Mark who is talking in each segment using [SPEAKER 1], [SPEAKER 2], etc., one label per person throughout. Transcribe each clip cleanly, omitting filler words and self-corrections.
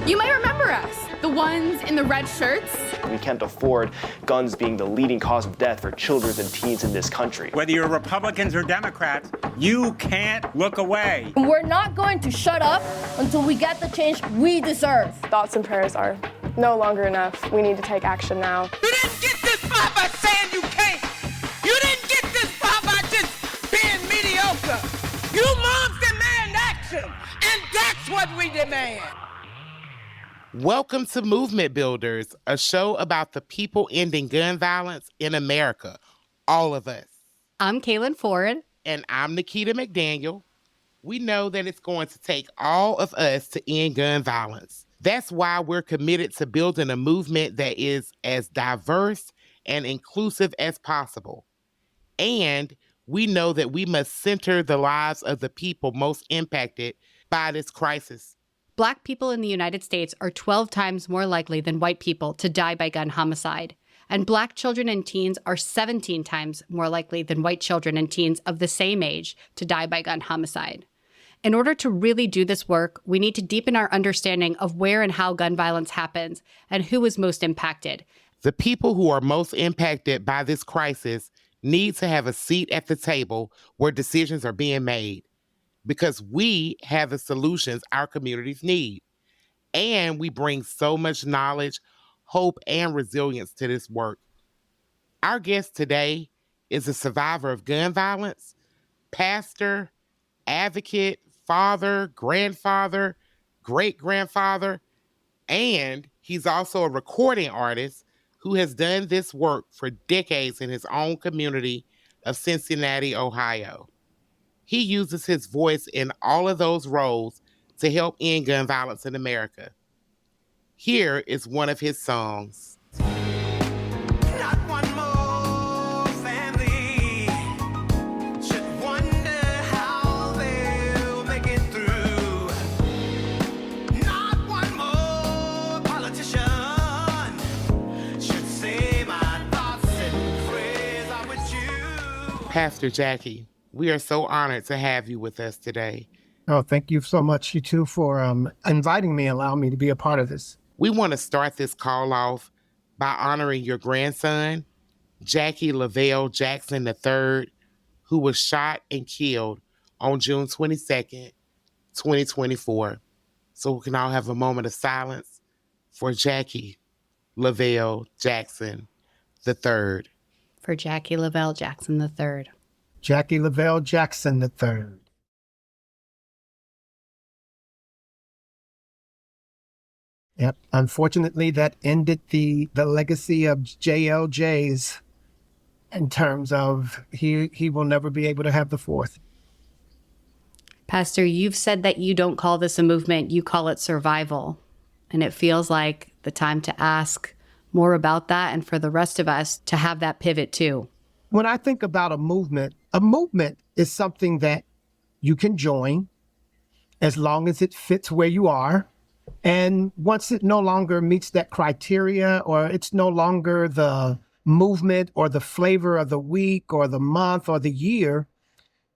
[SPEAKER 1] You might remember us, the ones in the red shirts.
[SPEAKER 2] We can't afford guns being the leading cause of death for children and teens in this country.
[SPEAKER 3] Whether you're Republicans or Democrats, you can't look away.
[SPEAKER 4] We're not going to shut up until we get the change we deserve.
[SPEAKER 5] Thoughts and prayers are no longer enough. We need to take action now.
[SPEAKER 6] You didn't get this far by saying you can't. You didn't get this far by just being mediocre. You moms demand action, and that's what we demand.
[SPEAKER 7] Welcome to Movement Builders, a show about the people ending gun violence in America. All of us.
[SPEAKER 8] I'm Kaylin Ford.
[SPEAKER 7] And I'm Nikita McDaniel. We know that it's going to take all of us to end gun violence. That's why we're committed to building a movement that is as diverse and inclusive as possible. And we know that we must center the lives of the people most impacted by this crisis.
[SPEAKER 8] Black people in the United States are 12 times more likely than white people to die by gun homicide. And Black children and teens are 17 times more likely than white children and teens of the same age to die by gun homicide. In order to really do this work, we need to deepen our understanding of where and how gun violence happens and who is most impacted.
[SPEAKER 7] The people who are most impacted by this crisis need to have a seat at the table where decisions are being made, because we have the solutions our communities need. And we bring so much knowledge, hope, and resilience to this work. Our guest today is a survivor of gun violence, pastor, advocate, father, grandfather, great-grandfather, and he's also a recording artist who has done this work for decades in his own community of Cincinnati, Ohio. He uses his voice in all of those roles to help end gun violence in America. Here is one of his songs.
[SPEAKER 6] Not one more family should wonder how they'll make it through. Not one more politician should say my thoughts and prayers are with you.
[SPEAKER 7] Pastor Jackie, we are so honored to have you with us today.
[SPEAKER 9] Oh, thank you so much, you two, for inviting me and allowing me to be a part of this.
[SPEAKER 7] We want to start this call off by honoring your grandson, Jackie Lavelle Jackson III, who was shot and killed on June 22nd, 2024. So we can all have a moment of silence for Jackie Lavelle Jackson III.
[SPEAKER 8] For Jackie Lavelle Jackson III.
[SPEAKER 9] Jackie Lavelle Jackson III. Yep. Unfortunately, that ended the legacy of JLJ's in terms of he will never be able to have the fourth.
[SPEAKER 8] Pastor, you've said that you don't call this a movement, you call it survival. And it feels like the time to ask more about that and for the rest of us to have that pivot too.
[SPEAKER 9] When I think about a movement is something that you can join as long as it fits where you are. And once it no longer meets that criteria, or it's no longer the movement or the flavor of the week or the month or the year,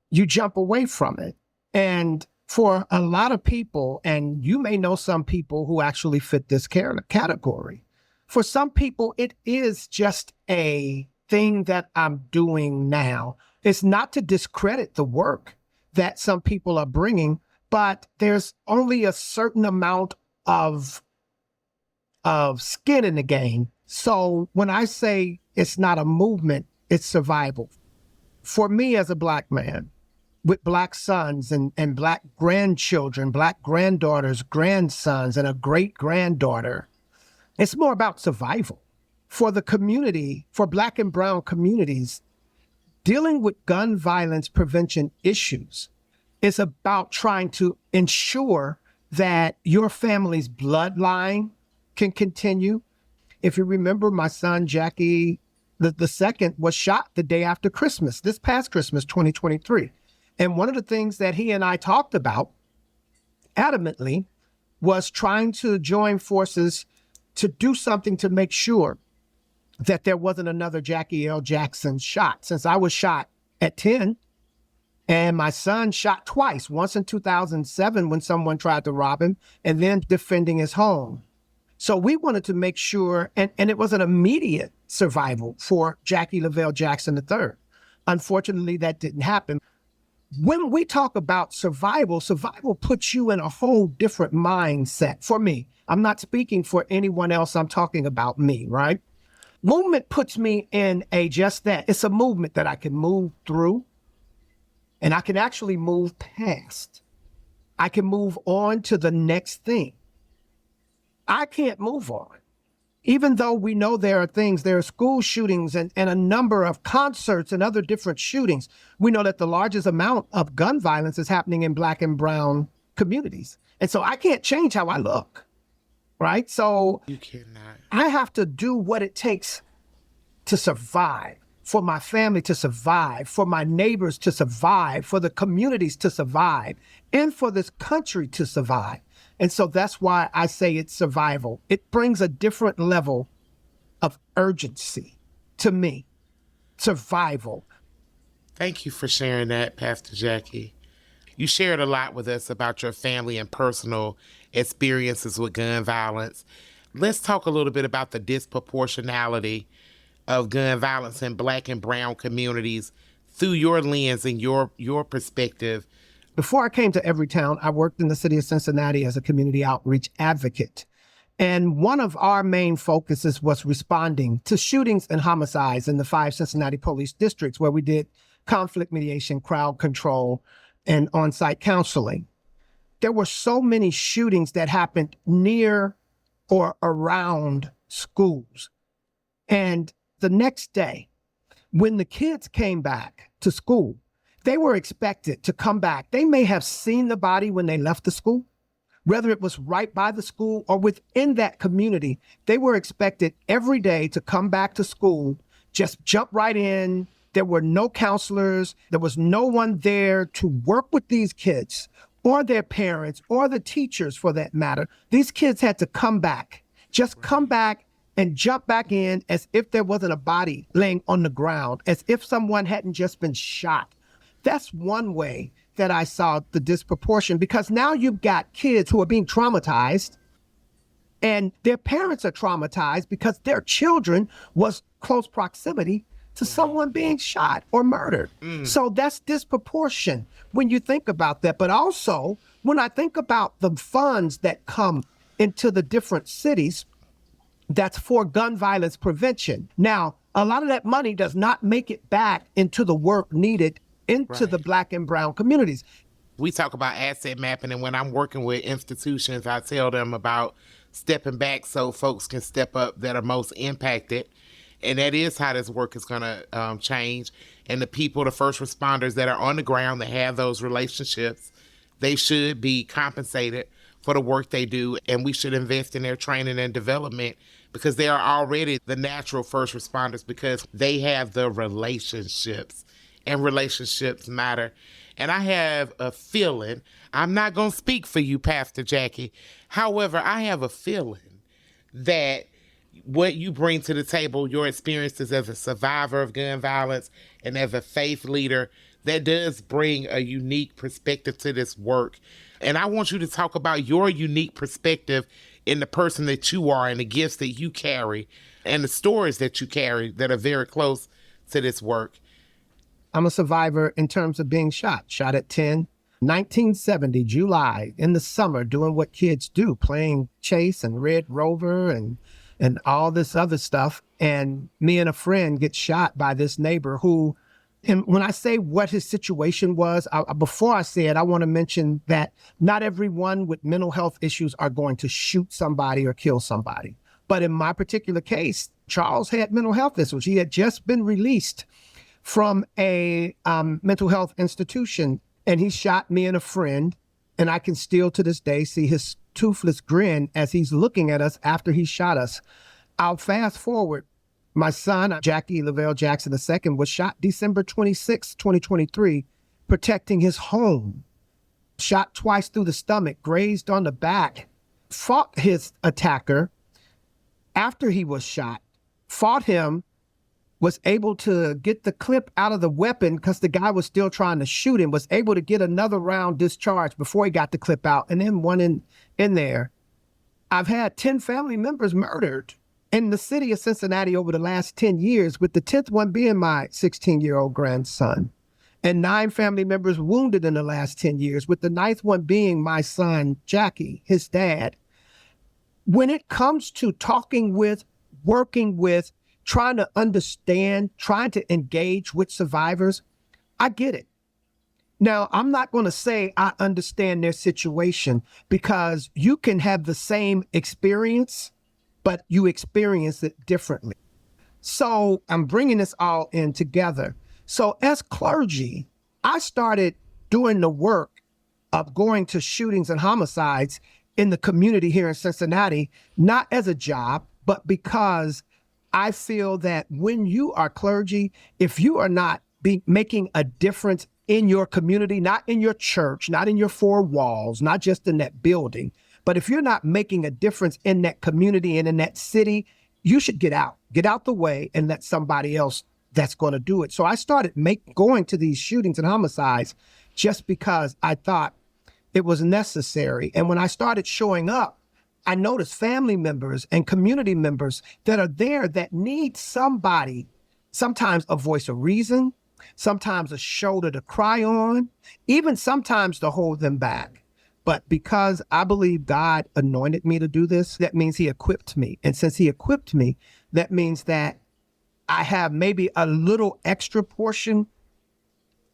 [SPEAKER 9] you jump away from it. And for a lot of people, and you may know some people who actually fit this category, for some people, it is just a thing that I'm doing now. It's not to discredit the work that some people are bringing, but there's only a certain amount of skin in the game. So when I say it's not a movement, it's survival. For me as a Black man with Black sons and Black grandchildren, Black granddaughters, grandsons, and a great-granddaughter, it's more about survival. For the community, for Black and brown communities, dealing with gun violence prevention issues is about trying to ensure that your family's bloodline can continue. If you remember, my son, Jackie the second, was shot the day after Christmas, this past Christmas, 2023. And one of the things that he and I talked about adamantly was trying to join forces to do something to make sure that there wasn't another Jackie L. Jackson shot. Since I was shot at 10, And my son shot twice, once in 2007 when someone tried to rob him, and then defending his home. So we wanted to make sure, and it was an immediate survival for Jackie Lavelle Jackson III. Unfortunately, that didn't happen. When we talk about survival, survival puts you in a whole different mindset. For me, I'm not speaking for anyone else. I'm talking about me, right? Movement puts me in just that. It's a movement that I can move through and I can actually move past. I can move on to the next thing. I can't move on. Even though we know there are school shootings and a number of concerts and other different shootings, we know that the largest amount of gun violence is happening in Black and brown communities. And so I can't change how I look, right? So
[SPEAKER 7] You cannot.
[SPEAKER 9] I have to do what it takes to survive, for my family to survive, for my neighbors to survive, for the communities to survive, and for this country to survive. And so that's why I say it's survival. It brings a different level of urgency to me. Survival.
[SPEAKER 7] Thank you for sharing that, Pastor Jackie. You shared a lot with us about your family and personal experiences with gun violence. Let's talk a little bit about the disproportionality of gun violence in Black and brown communities through your lens and your perspective.
[SPEAKER 9] Before I came to Everytown, I worked in the city of Cincinnati as a community outreach advocate. And one of our main focuses was responding to shootings and homicides in the 5 Cincinnati police districts, where we did conflict mediation, crowd control, and on-site counseling. There were so many shootings that happened near or around schools. And the next day, when the kids came back to school, they were expected to come back. They may have seen the body when they left the school, whether it was right by the school or within that community. They were expected every day to come back to school, just jump right in. There were no counselors. There was no one there to work with these kids or their parents or the teachers for that matter. These kids had to come back, just come back and jump back in as if there wasn't a body laying on the ground, as if someone hadn't just been shot. That's one way that I saw the disproportion, because now you've got kids who are being traumatized and their parents are traumatized because their children was close proximity to someone being shot or murdered. So that's disproportion when you think about that. But also, when I think about the funds that come into the different cities, that's for gun violence prevention. Now, a lot of that money does not make it back into the work needed into the Black and brown communities.
[SPEAKER 7] We talk about asset mapping, and when I'm working with institutions, I tell them about stepping back so folks can step up that are most impacted. And that is how this work is going to change. And the people, the first responders that are on the ground that have those relationships, they should be compensated for the work they do. And we should invest in their training and development, because they are already the natural first responders, because they have the relationships, and relationships matter. And I have a feeling, I'm not going to speak for you, Pastor Jackie. However, I have a feeling that what you bring to the table, your experiences as a survivor of gun violence and as a faith leader, that does bring a unique perspective to this work. And I want you to talk about your unique perspective in the person that you are and the gifts that you carry and the stories that you carry that are very close to this work.
[SPEAKER 9] I'm a survivor in terms of being shot at 10, 1970, July, in the summer, doing what kids do, playing chase and Red Rover and all this other stuff. And me and a friend get shot by this neighbor who, and when I say what his situation was, before I say it, I want to mention that not everyone with mental health issues are going to shoot somebody or kill somebody. But in my particular case, Charles had mental health issues. He had just been released from a mental health institution, and he shot me and a friend. And I can still to this day see his toothless grin as he's looking at us after he shot us. I'll fast forward. My son, Jackie Lavelle Jackson II, was shot December 26, 2023, protecting his home. Shot twice through the stomach, grazed on the back, fought his attacker after he was shot, fought him, was able to get the clip out of the weapon because the guy was still trying to shoot him, was able to get another round discharged before he got the clip out, and then one in there. I've had 10 family members murdered in the city of Cincinnati over the last 10 years, with the 10th one being my 16-year-old grandson, and 9 family members wounded in the last 10 years, with the 9th one being my son, Jackie, his dad. When it comes to talking with, working with, trying to understand, trying to engage with survivors, I get it. Now, I'm not going to say I understand their situation, because you can have the same experience, but you experience it differently. So I'm bringing this all in together. So as clergy, I started doing the work of going to shootings and homicides in the community here in Cincinnati, not as a job, but because I feel that when you are clergy, if you are not making a difference in your community, not in your church, not in your 4 walls, not just in that building, but if you're not making a difference in that community and in that city, you should get out the way and let somebody else that's going to do it. So I started going to these shootings and homicides just because I thought it was necessary. And when I started showing up, I noticed family members and community members that are there that need somebody, sometimes a voice of reason, sometimes a shoulder to cry on, even sometimes to hold them back. But because I believe God anointed me to do this, that means he equipped me. And since he equipped me, that means that I have maybe a little extra portion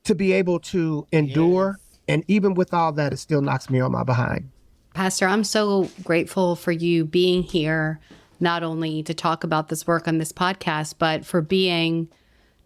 [SPEAKER 9] to be able to endure. Yes. And even with all that, it still knocks me on my behind.
[SPEAKER 8] Pastor, I'm so grateful for you being here, not only to talk about this work on this podcast, but for being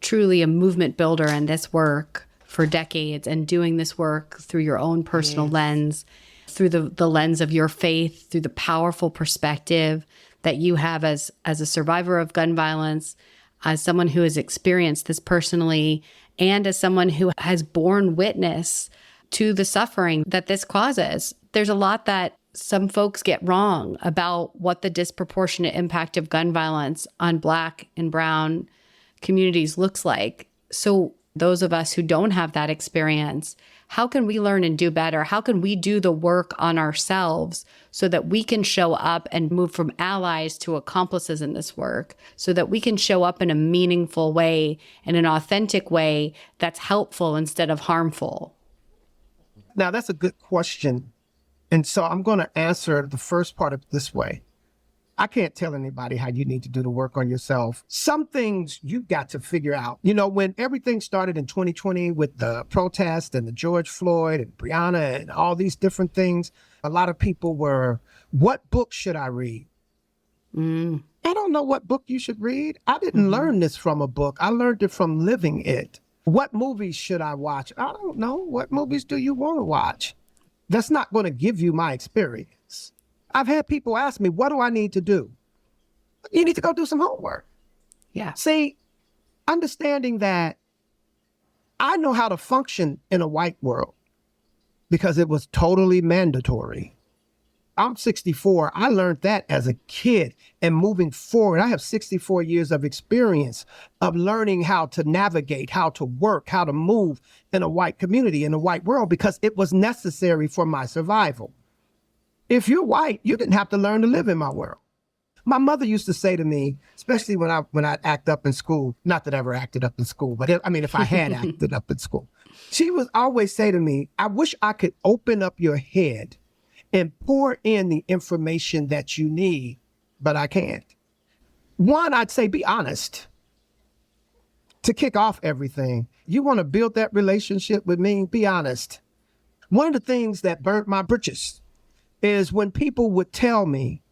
[SPEAKER 8] truly a movement builder in this work for decades and doing this work through your own personal lens, through the lens of your faith, through the powerful perspective that you have as a survivor of gun violence, as someone who has experienced this personally, and as someone who has borne witness to the suffering that this causes. There's a lot that some folks get wrong about what the disproportionate impact of gun violence on Black and Brown communities looks like. So those of us who don't have that experience, how can we learn and do better? How can we do the work on ourselves so that we can show up and move from allies to accomplices in this work, so that we can show up in a meaningful way, in an authentic way that's helpful instead of harmful?
[SPEAKER 9] Now, that's a good question. And so I'm going to answer the first part of it this way. I can't tell anybody how you need to do the work on yourself. Some things you've got to figure out. You know, when everything started in 2020 with the protest and the George Floyd and Breonna and all these different things, a lot of people were, what book should I read? I don't know what book you should read. I didn't learn this from a book. I learned it from living it. What movies should I watch? I don't know. What movies do you want to watch? That's not going to give you my experience. I've had people ask me, what do I need to do? You need to go do some homework.
[SPEAKER 8] Yeah.
[SPEAKER 9] See, understanding that I know how to function in a white world because it was totally mandatory. I'm 64. I learned that as a kid, and moving forward, I have 64 years of experience of learning how to navigate, how to work, how to move in a white community, in a white world, because it was necessary for my survival. If you're white, you didn't have to learn to live in my world. My mother used to say to me, especially when I'd act up in school, not that I ever acted up in school, but if I had acted up in school, she would always say to me, I wish I could open up your head and pour in the information that you need, but I can't. One, I'd say be honest. To kick off everything, you want to build that relationship with me, be honest. One of the things that burnt my britches is when people would tell me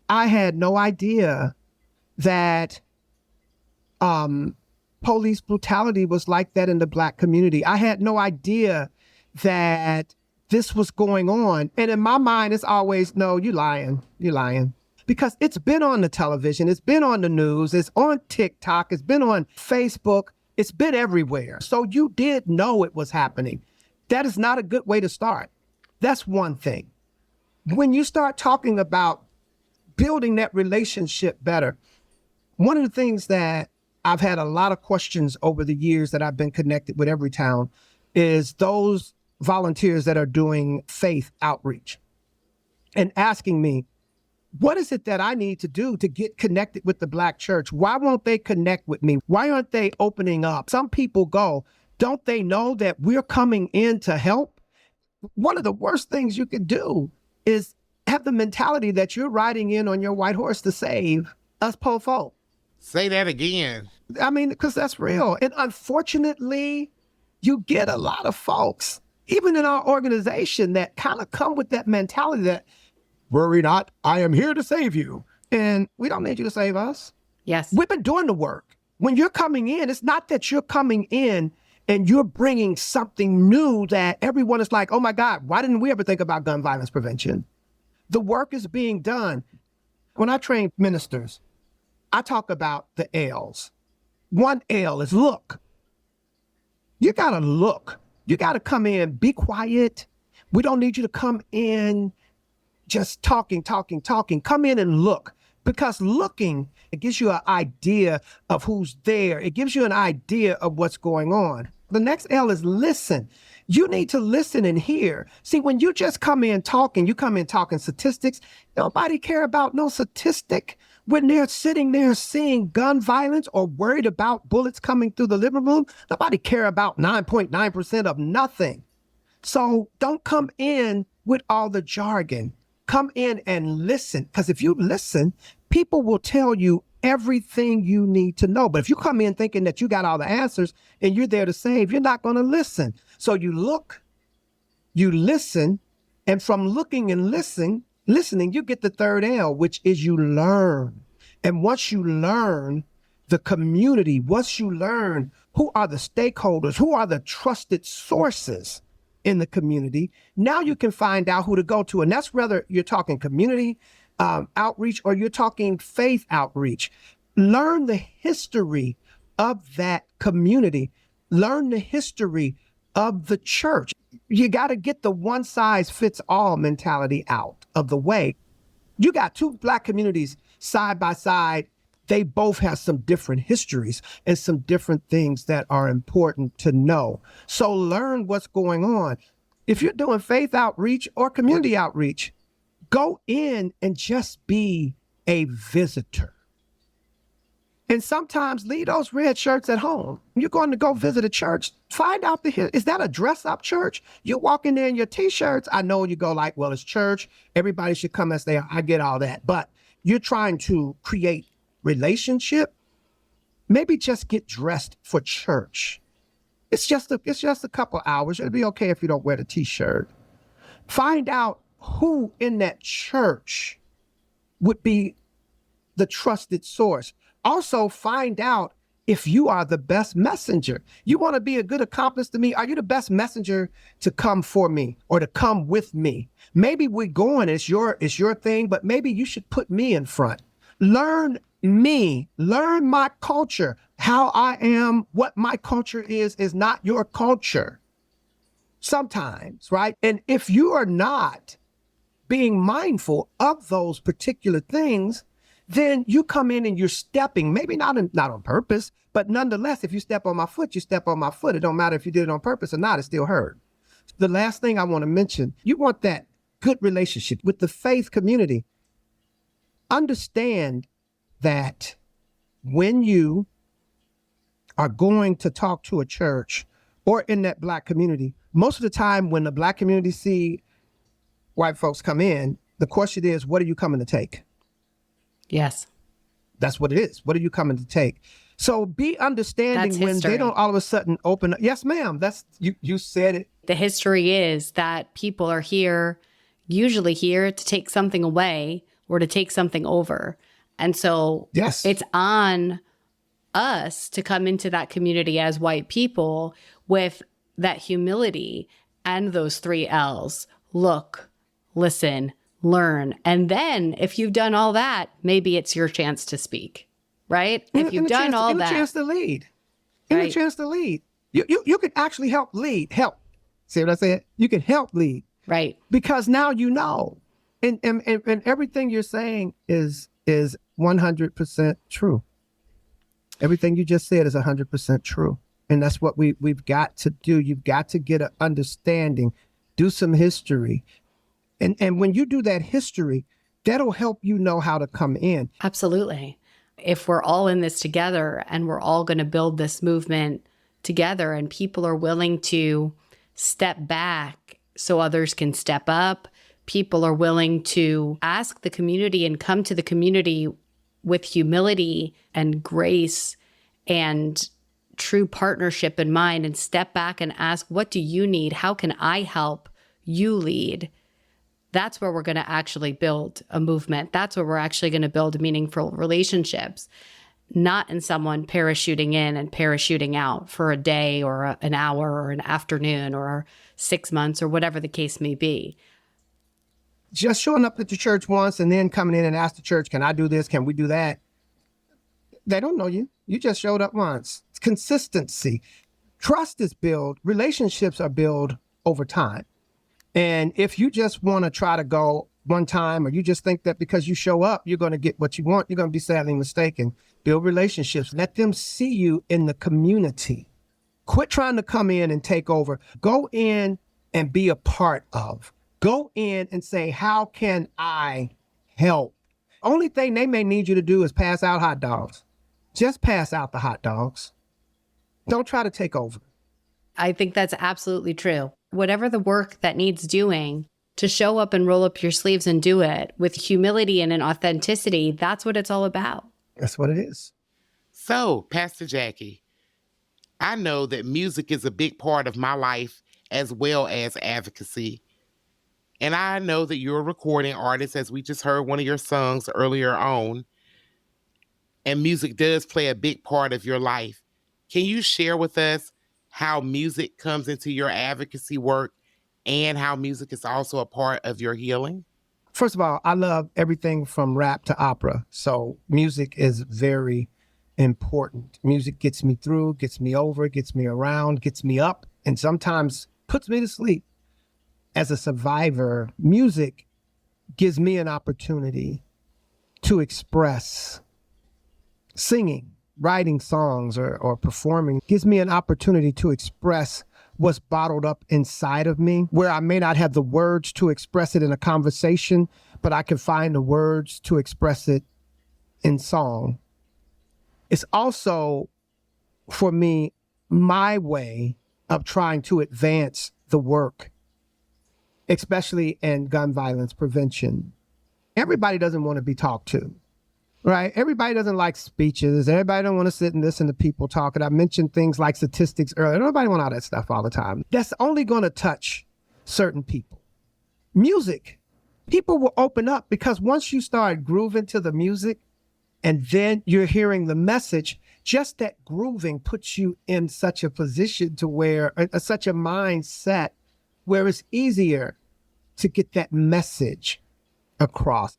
[SPEAKER 9] I had no idea that police brutality was like that in the Black community. I had no idea that this was going on. And in my mind, it's always, no, you're lying. Because it's been on the television, it's been on the news, it's on TikTok, it's been on Facebook, it's been everywhere. So you did know it was happening. That is not a good way to start. That's one thing. When you start talking about building that relationship better, one of the things that I've had a lot of questions over the years that I've been connected with Everytown is those volunteers that are doing faith outreach and asking me, what is it that I need to do to get connected with the Black church? Why won't they connect with me? Why aren't they opening up? Some people go, don't they know that we're coming in to help? One of the worst things you could do is have the mentality that you're riding in on your white horse to save us poor folk.
[SPEAKER 7] Say that again.
[SPEAKER 9] I mean, because that's real. And unfortunately, you get a lot of folks, even in our organization, that kind of come with that mentality that, worry not, I am here to save you. And we don't need you to save us.
[SPEAKER 8] Yes.
[SPEAKER 9] We've been doing the work. When you're coming in, it's not that you're coming in and you're bringing something new that everyone is like, oh my God, why didn't we ever think about gun violence prevention? The work is being done. When I train ministers, I talk about the L's. One L is look. You gotta look. You gotta come in, be quiet. We don't need you to come in just talking. Come in and look. Because looking, it gives you an idea of who's there. It gives you an idea of what's going on. The next L is listen. You need to listen and hear. See, when you just come in talking, you come in talking statistics. Nobody care about no statistic. When they're sitting there seeing gun violence or worried about bullets coming through the living room, nobody care about 9.9% of nothing. So don't come in with all the jargon. Come in and listen, because if you listen, people will tell you everything you need to know. But if you come in thinking that you got all the answers and you're there to save, you're not going to listen. So you look, you listen, and from looking and listening, you get the third L, which is you learn. And once you learn the community, once you learn who are the stakeholders, who are the trusted sources in the community, now you can find out who to go to. And that's whether you're talking community outreach or you're talking faith outreach. Learn the history of that community. Learn the history of the church. You got to get the one size fits all mentality out of the way. You got two Black communities side by side. They both have some different histories and some different things that are important to know. So learn what's going on. If you're doing faith outreach or community outreach, go in and just be a visitor. And sometimes leave those red shirts at home. You're going to go visit a church, find out is that a dress up church? You walk in there in your t-shirts. I know you go like, well, it's church. Everybody should come as they are. I get all that. But you're trying to create relationship. Maybe just get dressed for church. It's just a couple hours. It'll be okay if you don't wear the t-shirt. Find out who in that church would be the trusted source. Also find out if you are the best messenger. You want to be a good accomplice to me? Are you the best messenger to come for me or to come with me? Maybe we're going, it's your thing, but maybe you should put me in front. Learn me, learn my culture. How I am, what my culture is not your culture. Sometimes, right? And if you are not being mindful of those particular things, then you come in and you're stepping, maybe not on purpose, but nonetheless, if you step on my foot, you step on my foot. It don't matter if you did it on purpose or not, it still hurt. The last thing I want to mention, you want that good relationship with the faith community. Understand that when you are going to talk to a church or in that Black community, most of the time when the Black community see white folks come in, the question is, what are you coming to take?
[SPEAKER 8] Yes.
[SPEAKER 9] That's what it is. What are you coming to take? So be understanding when they don't all of a sudden open up. Yes, ma'am. That's you said it.
[SPEAKER 8] The history is that people are usually here to take something away or to take something over. And so
[SPEAKER 9] yes,
[SPEAKER 8] it's on us to come into that community as white people with that humility and those three L's: look, listen, learn. And then if you've done all that, maybe it's your chance to speak, right? If you've done all that.
[SPEAKER 9] A chance to lead. A chance to lead. You could actually help lead. Help. See what I said? You can help lead.
[SPEAKER 8] Right.
[SPEAKER 9] Because now you know. And everything you're saying is 100% true. Everything you just said is 100% true. And that's what we've got to do. You've got to get an understanding, do some history. And when you do that history, that'll help you know how to come in.
[SPEAKER 8] Absolutely. If we're all in this together and we're all going to build this movement together and people are willing to step back so others can step up, people are willing to ask the community and come to the community with humility and grace and true partnership in mind and step back and ask, what do you need? How can I help you lead? That's where we're going to actually build a movement. That's where we're actually going to build meaningful relationships, not in someone parachuting in and parachuting out for a day or an hour or an afternoon or 6 months or whatever the case may be.
[SPEAKER 9] Just showing up at the church once and then coming in and ask the church, can I do this? Can we do that? They don't know you. You just showed up once. It's consistency. Trust is built. Relationships are built over time. And if you just want to try to go one time, or you just think that because you show up, you're going to get what you want, you're going to be sadly mistaken. Build relationships. Let them see you in the community. Quit trying to come in and take over. Go in and be a part of. Go in and say, how can I help? Only thing they may need you to do is pass out hot dogs. Just pass out the hot dogs. Don't try to take over.
[SPEAKER 8] I think that's absolutely true. Whatever the work that needs doing, to show up and roll up your sleeves and do it with humility and an authenticity, that's what it's all about.
[SPEAKER 9] That's what it is.
[SPEAKER 7] So, Pastor Jackie, I know that music is a big part of my life as well as advocacy. And I know that you're a recording artist, as we just heard one of your songs earlier on. And music does play a big part of your life. Can you share with us how music comes into your advocacy work and how music is also a part of your healing?
[SPEAKER 9] First of all, I love everything from rap to opera. So music is very important. Music gets me through, gets me over, gets me around, gets me up, and sometimes puts me to sleep. As a survivor, music gives me an opportunity to express. Singing, writing songs or performing gives me an opportunity to express what's bottled up inside of me, where I may not have the words to express it in a conversation, but I can find the words to express it in song. It's also, for me, my way of trying to advance the work, especially in gun violence prevention. Everybody doesn't want to be talked to. Right. Everybody doesn't like speeches. Everybody don't want to sit and listen to people talk. And I mentioned things like statistics earlier. Nobody want all that stuff all the time. That's only going to touch certain people. Music, people will open up because once you start grooving to the music and then you're hearing the message, just that grooving puts you in such a position to where, such a mindset where it's easier to get that message across.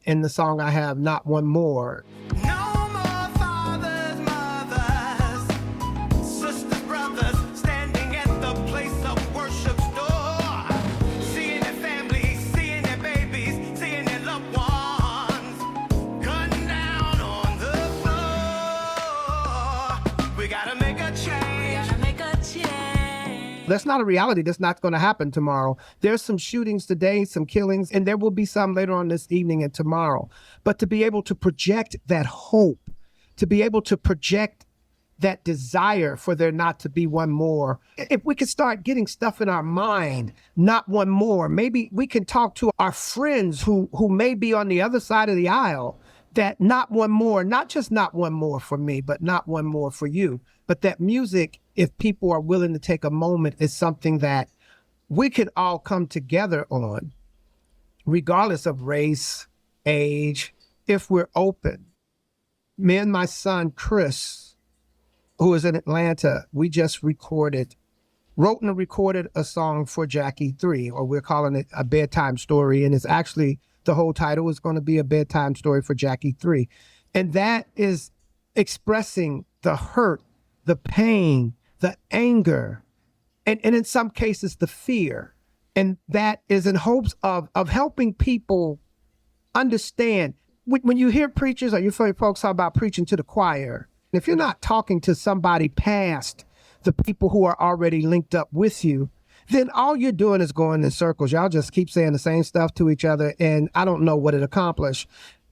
[SPEAKER 9] In the song I have, Not One More.
[SPEAKER 6] No more fathers, mothers, sisters, brothers, standing at the place of worship's door, seeing their families, seeing their babies, seeing their loved ones, gunned down on the floor. We gotta make a change.
[SPEAKER 9] That's not a reality. That's not going to happen tomorrow. There's some shootings today, some killings, and there will be some later on this evening and tomorrow. But to be able to project that hope, to be able to project that desire for there not to be one more, if we could start getting stuff in our mind, not one more, maybe we can talk to our friends who may be on the other side of the aisle, that not one more, not just not one more for me, but not one more for you. But that music, if people are willing to take a moment, is something that we could all come together on, regardless of race, age, if we're open. Me and my son, Chris, who is in Atlanta, we just wrote and recorded a song for Jackie 3, or we're calling it a bedtime story. And it's actually, the whole title is going to be a bedtime story for Jackie 3. And that is expressing the hurt, the pain, the anger, and in some cases, the fear. And that is in hopes of helping people understand. When you hear preachers or you hear folks talk about preaching to the choir, If you're not talking to somebody past the people who are already linked up with you, then all you're doing is going in circles. Y'all just keep saying the same stuff to each other, and I don't know what it accomplished.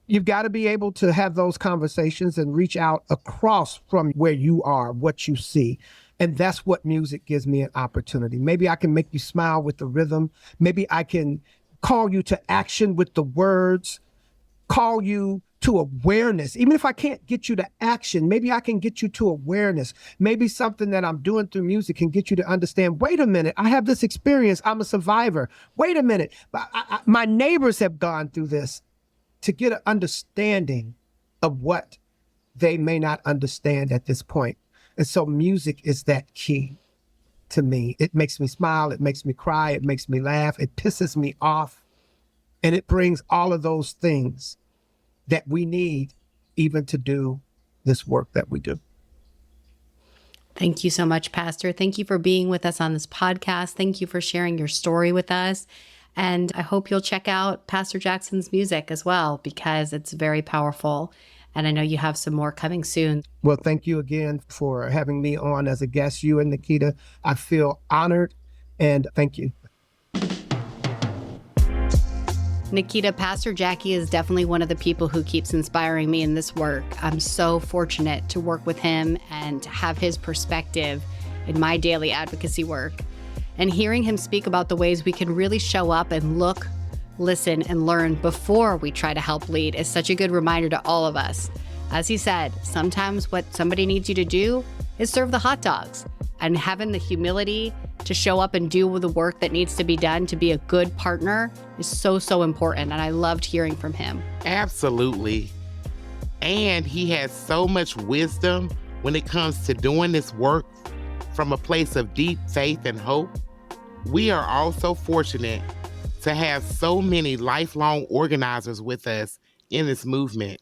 [SPEAKER 9] You've got to be able to have those conversations and reach out across from where you are, what you see. And that's what music gives me an opportunity. Maybe I can make you smile with the rhythm. Maybe I can call you to action with the words, call you to awareness. Even if I can't get you to action, maybe I can get you to awareness. Maybe something that I'm doing through music can get you to understand, wait a minute, I have this experience. I'm a survivor. Wait a minute. My neighbors have gone through this, to get an understanding of what they may not understand at this point. And so music is that key to me. It makes me smile. It makes me cry. It makes me laugh. It pisses me off. And it brings all of those things that we need even to do this work that we do.
[SPEAKER 8] Thank you so much, Pastor. Thank you for being with us on this podcast. Thank you for sharing your story with us. And I hope you'll check out Pastor Jackson's music as well, because it's very powerful. And I know you have some more coming soon.
[SPEAKER 9] Well, thank you again for having me on as a guest, you and Nikita. I feel honored, and thank you.
[SPEAKER 8] Nikita, Pastor Jackie is definitely one of the people who keeps inspiring me in this work. I'm so fortunate to work with him and have his perspective in my daily advocacy work. And hearing him speak about the ways we can really show up and look, listen, and learn before we try to help lead is such a good reminder to all of us. As he said, sometimes what somebody needs you to do is serve the hot dogs. And having the humility to show up and do the work that needs to be done to be a good partner is so, so important. And I loved hearing from him.
[SPEAKER 7] Absolutely. And he has so much wisdom when it comes to doing this work from a place of deep faith and hope. We are also fortunate to have so many lifelong organizers with us in this movement.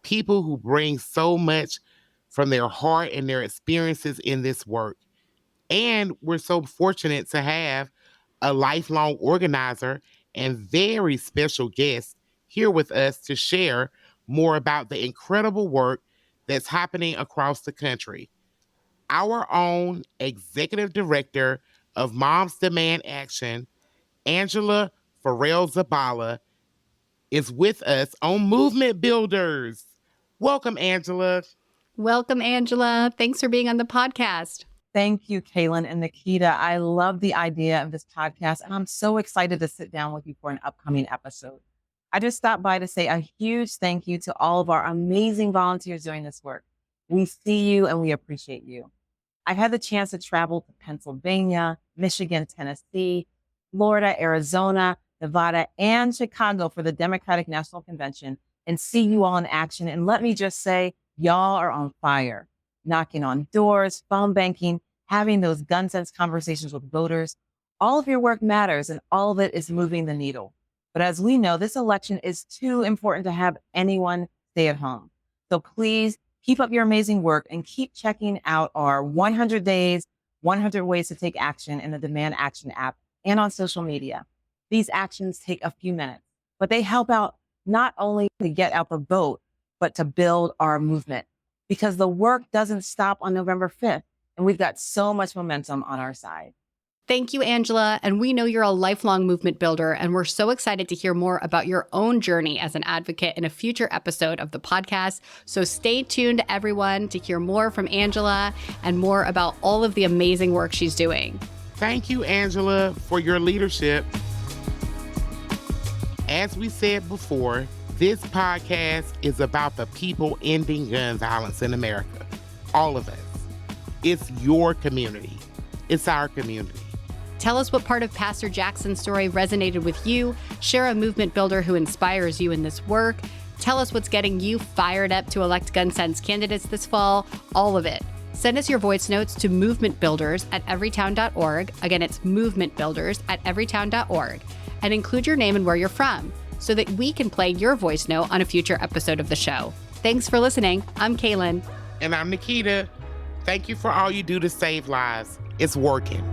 [SPEAKER 7] People who bring so much from their heart and their experiences in this work. And we're so fortunate to have a lifelong organizer and very special guest here with us to share more about the incredible work that's happening across the country. Our own Executive Director of Moms Demand Action, Angela Farrell-Zabala, is with us on Movement Builders. Welcome, Angela.
[SPEAKER 8] Welcome, Angela. Thanks for being on the podcast.
[SPEAKER 10] Thank you, Kaylin and Nikita. I love the idea of this podcast, and I'm so excited to sit down with you for an upcoming episode. I just stopped by to say a huge thank you to all of our amazing volunteers doing this work. We see you and we appreciate you. I've had the chance to travel to Pennsylvania, Michigan, Tennessee, Florida, Arizona, Nevada, and Chicago for the Democratic National Convention and see you all in action. And let me just say, y'all are on fire, knocking on doors, phone banking, having those gun sense conversations with voters. All of your work matters and all of it is moving the needle. But as we know, this election is too important to have anyone stay at home. So please keep up your amazing work and keep checking out our 100 Days, 100 Ways to Take Action in the Demand Action app and on social media. These actions take a few minutes, but they help out not only to get out the vote, but to build our movement, because the work doesn't stop on November 5th, and we've got so much momentum on our side.
[SPEAKER 8] Thank you, Angela. And we know you're a lifelong movement builder, and we're so excited to hear more about your own journey as an advocate in a future episode of the podcast. So stay tuned, everyone, to hear more from Angela and more about all of the amazing work she's doing.
[SPEAKER 7] Thank you, Angela, for your leadership. As we said before, this podcast is about the people ending gun violence in America. All of us. It's your community. It's our community.
[SPEAKER 8] Tell us what part of Pastor Jackson's story resonated with you. Share a movement builder who inspires you in this work. Tell us what's getting you fired up to elect gun sense candidates this fall. All of it. Send us your voice notes to movementbuilders@everytown.org. Again, it's movementbuilders@everytown.org. And include your name and where you're from so that we can play your voice note on a future episode of the show. Thanks for listening. I'm Kaylin.
[SPEAKER 7] And I'm Nikita. Thank you for all you do to save lives. It's working.